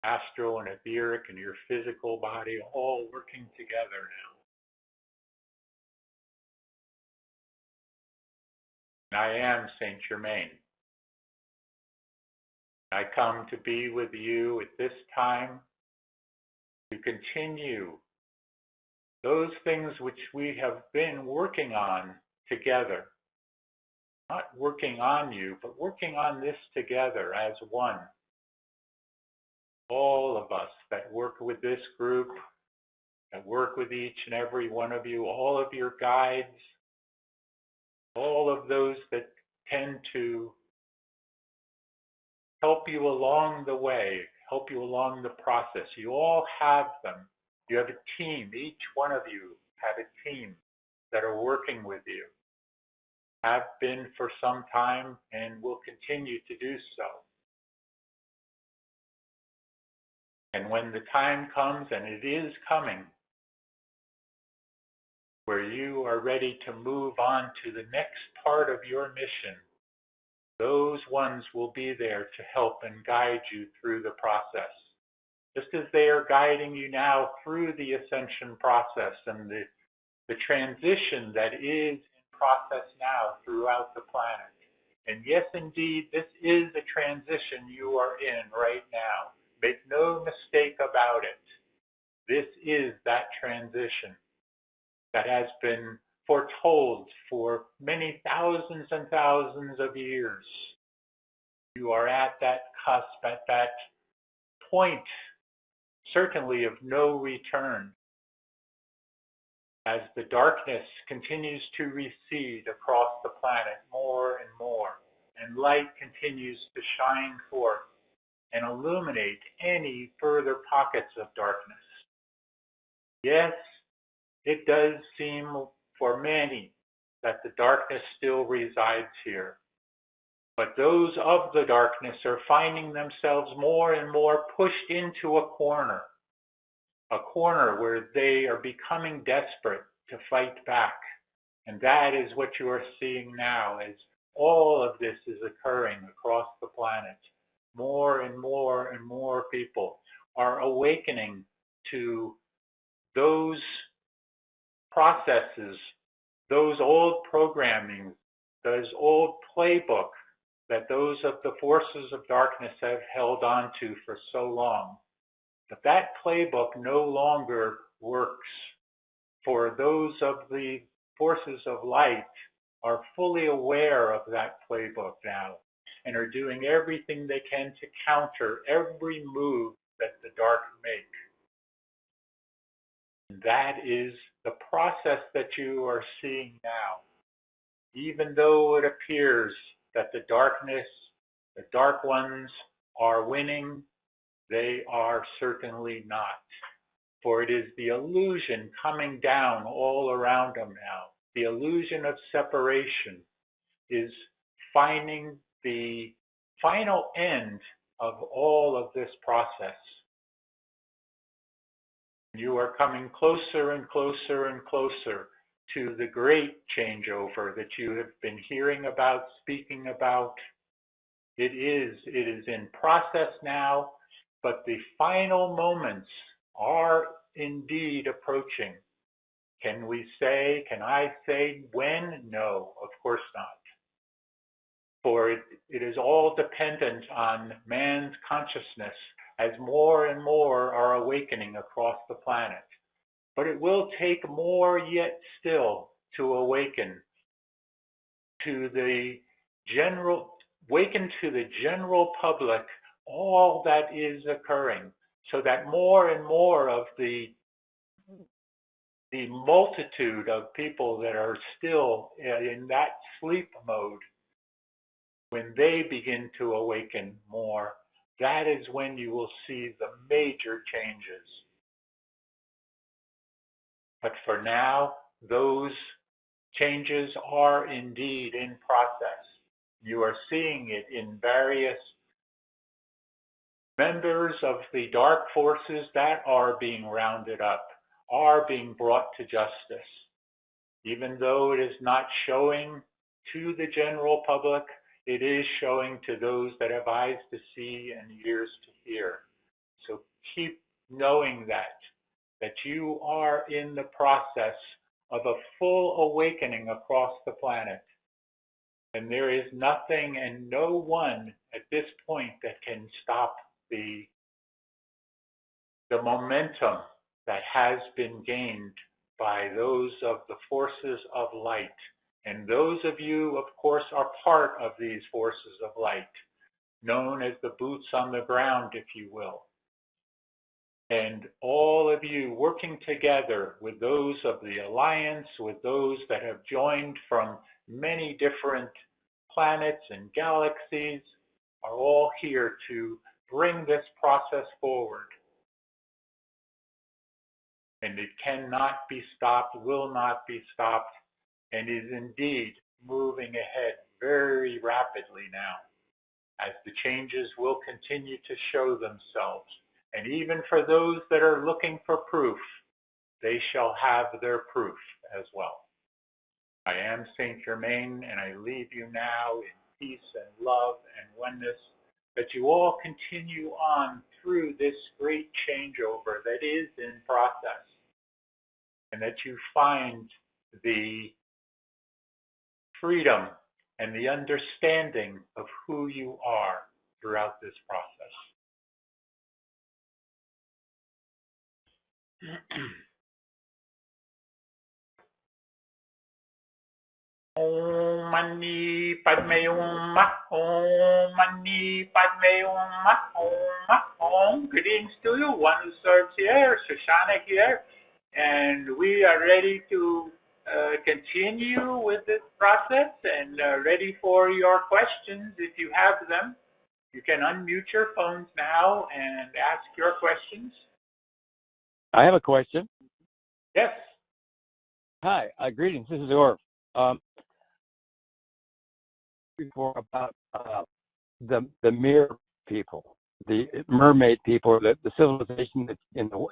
astral and etheric and your physical body all working together now. And I am Saint Germain. I come to be with you at this time to continue those things which we have been working on together. Not working on you, but working on this together as one. All of us that work with this group, that work with each and every one of you, all of your guides, all of those that tend to help you along the way, help you along the process. You all have them. You have a team. Each one of you have a team that are working with you, have been for some time, and will continue to do so. And when the time comes, and it is coming, where you are ready to move on to the next part of your mission, those ones will be there to help and guide you through the process. Just as they are guiding you now through the ascension process and the transition that is in process now throughout the planet. And yes, indeed, this is a transition you are in right now. Make no mistake about it. This is that transition that has been foretold for many thousands and thousands of years. You are at that cusp, at that point, certainly of no return, as the darkness continues to recede across the planet more and more, and light continues to shine forth and illuminate any further pockets of darkness. Yes, it does seem for many that the darkness still resides here. But those of the darkness are finding themselves more and more pushed into a corner where they are becoming desperate to fight back. And that is what you are seeing now as all of this is occurring across the planet. More and more and more people are awakening to those processes, those old programming, those old playbook that those of the forces of darkness have held on to for so long. But that playbook no longer works. For those of the forces of light are fully aware of that playbook now and are doing everything they can to counter every move that the dark make. And that is the process that you are seeing now. Even though it appears that the darkness, the dark ones are winning, they are certainly not. For it is the illusion coming down all around them now. The illusion of separation is finding the final end of all of this process. You are coming closer and closer and closer to the great changeover that you have been hearing about, speaking about. It is in process now, but the final moments are indeed approaching. Can I say when? No, of course not. For it is all dependent on man's consciousness as more and more are awakening across the planet. But it will take more yet still to awaken to the general public all that is occurring, so that more and more of the multitude of people that are still in that sleep mode, when they begin to awaken more, that is when you will see the major changes. But for now, those changes are indeed in process. You are seeing it in various members of the dark forces that are being rounded up, are being brought to justice. Even though it is not showing to the general public, it is showing to those that have eyes to see and ears to hear. So keep knowing that you are in the process of a full awakening across the planet. And there is nothing and no one at this point that can stop the momentum that has been gained by those of the forces of light. And those of you, of course, are part of these forces of light, known as the boots on the ground, if you will. And all of you working together with those of the Alliance, with those that have joined from many different planets and galaxies, are all here to bring this process forward. And it cannot be stopped, will not be stopped, and is indeed moving ahead very rapidly now, as the changes will continue to show themselves. And even for those that are looking for proof, they shall have their proof as well. I am Saint Germain, and I leave you now in peace and love and oneness, that you all continue on through this great changeover that is in process, and that you find the freedom and the understanding of who you are throughout this process. Om Mani Padme Hum, Om Mani Padme Hum, Om. Greetings to you. One who serves here, Shoshana here, and we are ready to continue with this process and ready for your questions if you have them. You can unmute your phones now and ask your questions. I have a question. Yes. Hi, greetings. This is Orv. Before about the mer people, the mermaid people, the civilization that's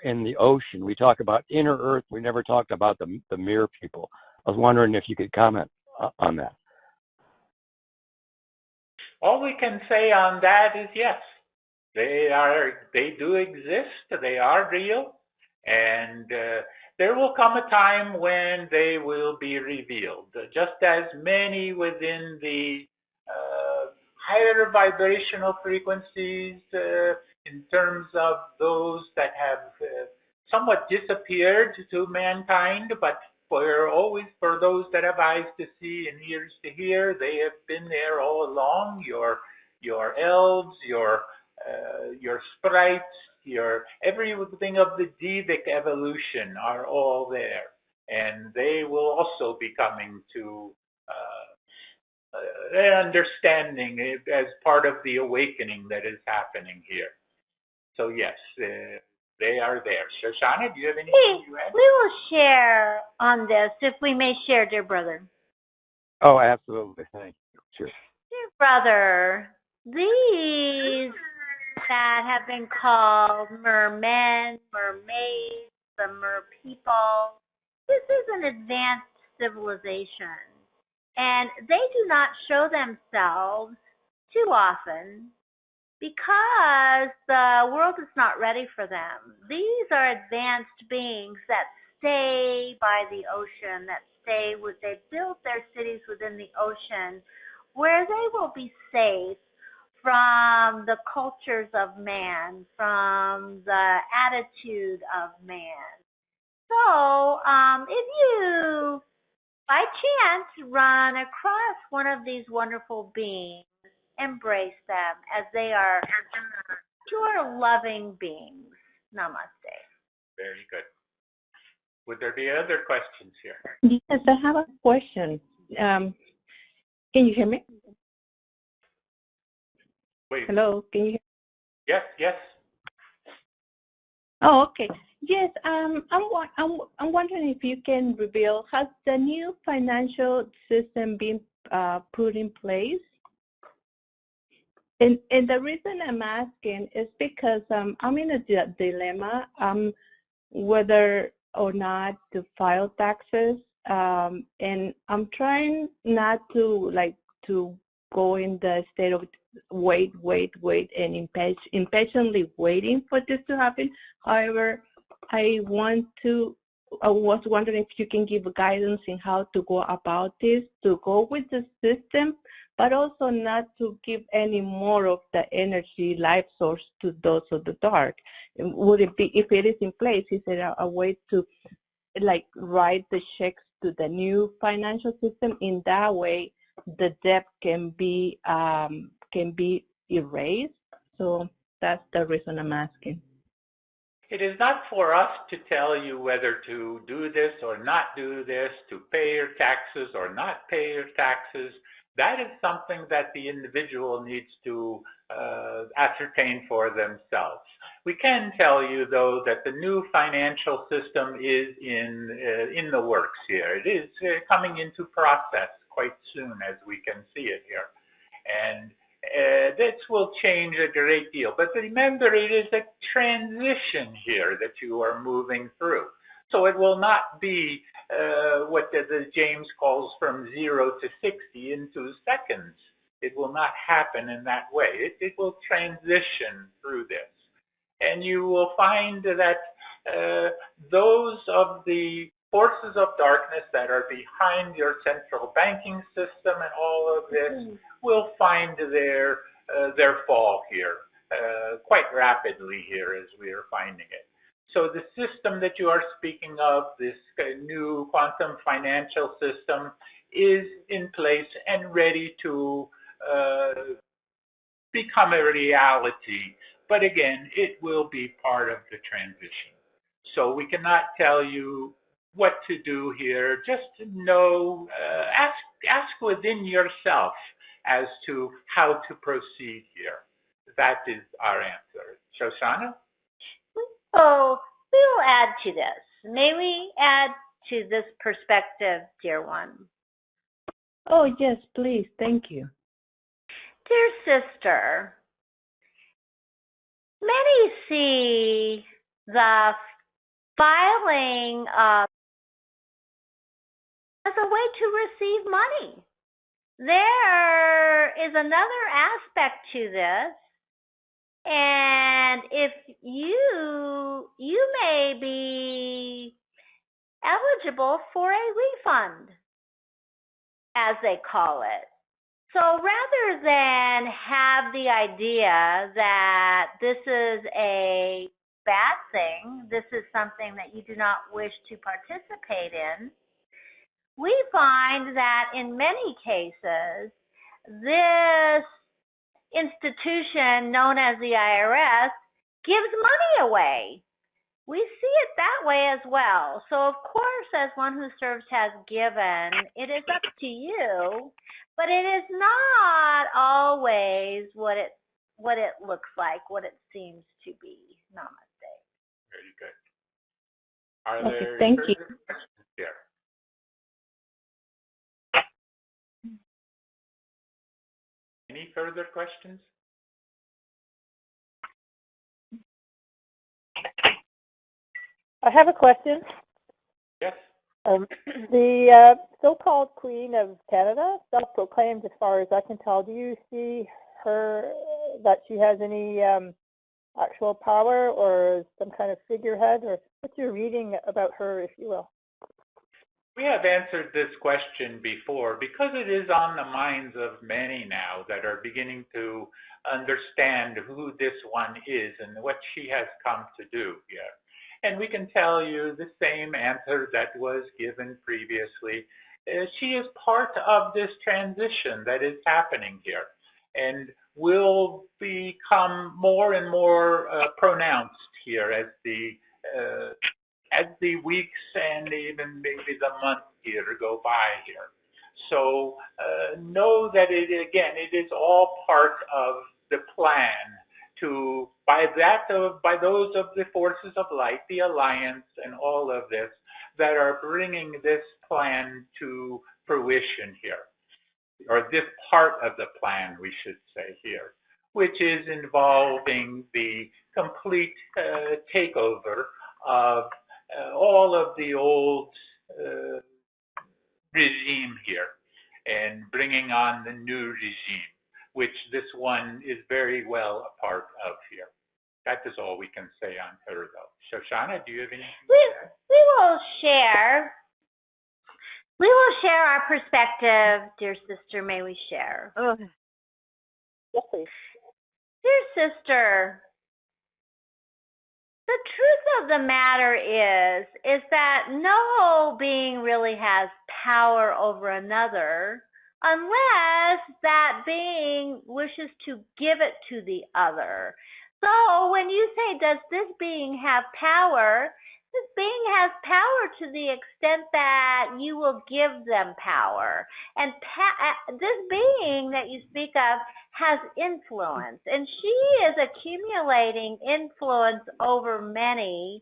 in the ocean. We talk about inner Earth. We never talked about the mer people. I was wondering if you could comment on that. All we can say on that is yes. They do exist. They are real, and there will come a time when they will be revealed. Just as many within the higher vibrational frequencies, in terms of those that have somewhat disappeared to mankind, but for those that have eyes to see and ears to hear, they have been there all along. Your elves, your sprites, everything of the Devic evolution are all there, and they will also be coming to their understanding as part of the awakening that is happening here. So yes, they are there. Shoshana, do you have anything to add? We will share on this, if we may share, dear brother. Oh, absolutely. Thank you. Sure. Dear brother, these that have been called mermen, mermaids, the mer people, this is an advanced civilization. And they do not show themselves too often because the world is not ready for them. These are advanced beings that stay by the ocean, they build their cities within the ocean where they will be safe from the cultures of man, from the attitude of man. So if you by chance run across one of these wonderful beings, embrace them as they are pure loving beings. Namaste. Very good. Would there be other questions here? Yes, I have a question. Can you hear me? Wait. Hello, can you hear me? Yes, yes. Oh, okay. Yes, I'm wondering if you can reveal, has the new financial system been put in place? And the reason I'm asking is because I'm in a dilemma whether or not to file taxes, and I'm trying not to to go in the state of wait, and impatiently waiting for this to happen. However, I was wondering if you can give guidance in how to go about this, to go with the system, but also not to give any more of the energy life source to those of the dark. Would it be, if it is in place, is there a way to like write the checks to the new financial system? In that way, the debt can be erased. So that's the reason I'm asking. It is not for us to tell you whether to do this or not do this, to pay your taxes or not pay your taxes. That is something that the individual needs to ascertain for themselves. We can tell you, though, that the new financial system is in the works here. It is coming into process quite soon, as we can see it here. And this will change a great deal. But remember, it is a transition here that you are moving through. So it will not be what the James calls from 0 to 60 in 2 seconds. It will not happen in that way. It will transition through this. And you will find that those of the forces of darkness that are behind your central banking system and all of this will find their fall here quite rapidly here as we are finding it. So the system that you are speaking of, this new quantum financial system, is in place and ready to become a reality. But again, it will be part of the transition. So we cannot tell you what to do here. Just know, ask within yourself as to how to proceed here. That is our answer. Shoshana? So we will add to this. May we add to this perspective, dear one? Oh, yes, please. Thank you. Dear sister, many see the filing of as a way to receive money. There is another aspect to this, and if you may be eligible for a refund, as they call it. So rather than have the idea that this is a bad thing, this is something that you do not wish to participate in, we find that in many cases, this institution known as the IRS gives money away. We see it that way as well. So of course, as one who serves has given, it is up to you, but it is not always what it looks like, what it seems to be. Namaste. Very good. Are Okay, there thank further you. questions here? Any further questions? I have a question. Yes. The so-called Queen of Canada, self-proclaimed as far as I can tell, do you see her, that she has any actual power or some kind of figurehead, or what's your reading about her, if you will? We have answered this question before because it is on the minds of many now that are beginning to understand who this one is and what she has come to do here. And we can tell you the same answer that was given previously. She is part of this transition that is happening here and will become more and more pronounced here as the weeks and even maybe the months here go by here. So know that it is all part of the plan to, by those of the forces of light, the Alliance and all of this, that are bringing this plan to fruition here, or this part of the plan, we should say here, which is involving the complete takeover of all of the old regime here and bringing on the new regime, which this one is very well a part of here. That is all we can say on her, though. Shoshana, do you have anything to say? We will share. We will share our perspective, dear sister. May we share? Yes, please. Dear sister, the truth of the matter is that no being really has power over another unless that being wishes to give it to the other. So when you say, does this being have power, this being has power to the extent that you will give them power. And this being that you speak of has influence, and she is accumulating influence over many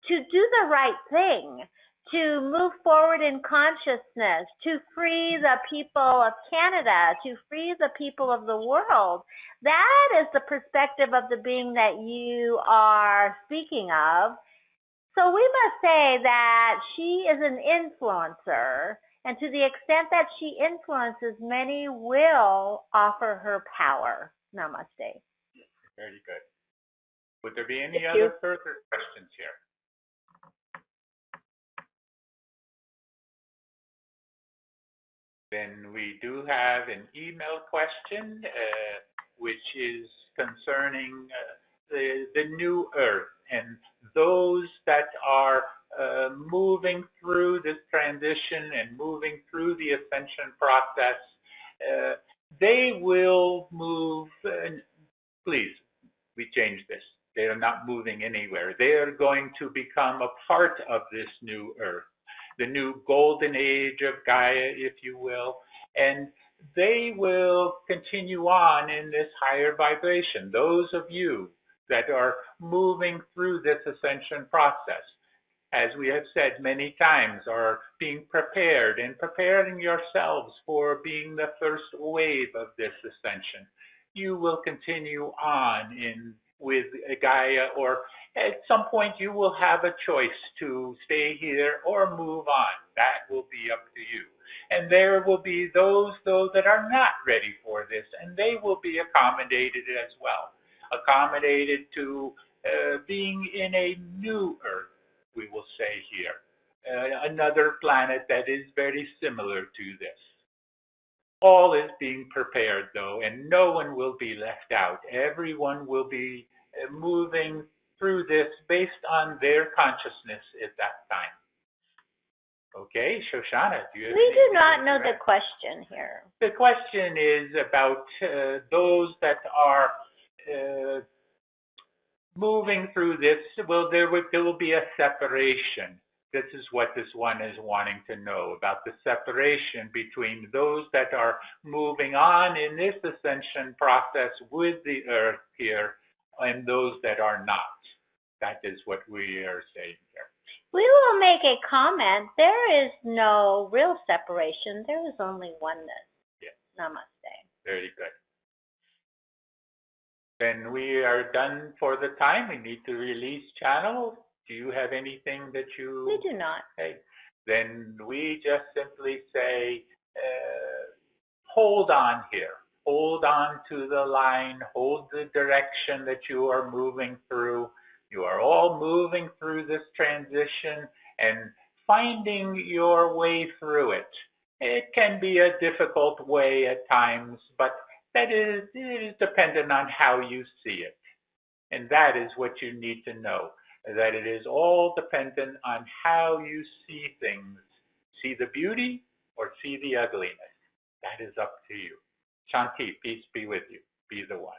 to do the right thing, to move forward in consciousness, to free the people of Canada, to free the people of the world. That is the perspective of the being that you are speaking of. So we must say that she is an influencer, and to the extent that she influences, many will offer her power. Namaste. Very good. Would there be any other further questions here? Then we do have an email question, which is concerning the new Earth and those that are moving through this transition and moving through the ascension process. They will move, please, we change this. They are not moving anywhere. They are going to become a part of this new Earth, the new golden age of Gaia, if you will, and they will continue on in this higher vibration. Those of you that are moving through this ascension process, as we have said many times, are being prepared and preparing yourselves for being the first wave of this ascension. You will continue on with Gaia, or at some point you will have a choice to stay here or move on. That will be up to you. And there will be those, though, that are not ready for this, and they will be accommodated as well. Accommodated to being in a new Earth, we will say here. Another planet that is very similar to this. All is being prepared, though, and no one will be left out. Everyone will be moving through this based on their consciousness at that time. Okay, Shoshana, do you have We do anything not to know add? the question here. The question is about those that are moving through this. Well, there will be a separation. This is what this one is wanting to know, about the separation between those that are moving on in this ascension process with the Earth here and those that are not. That is what we are saying here. We will make a comment. There is no real separation. There is only oneness. Yes. Namaste. Very good. Then we are done for the time. We need to release channel. Do you have anything that you... We do not. Okay. Then we just simply say, hold on here. Hold on to the line. Hold the direction that you are moving through. You are all moving through this transition and finding your way through it. It can be a difficult way at times, but it is dependent on how you see it. And that is what you need to know, that it is all dependent on how you see things. See the beauty or see the ugliness. That is up to you. Shanti, peace be with you. Be the one.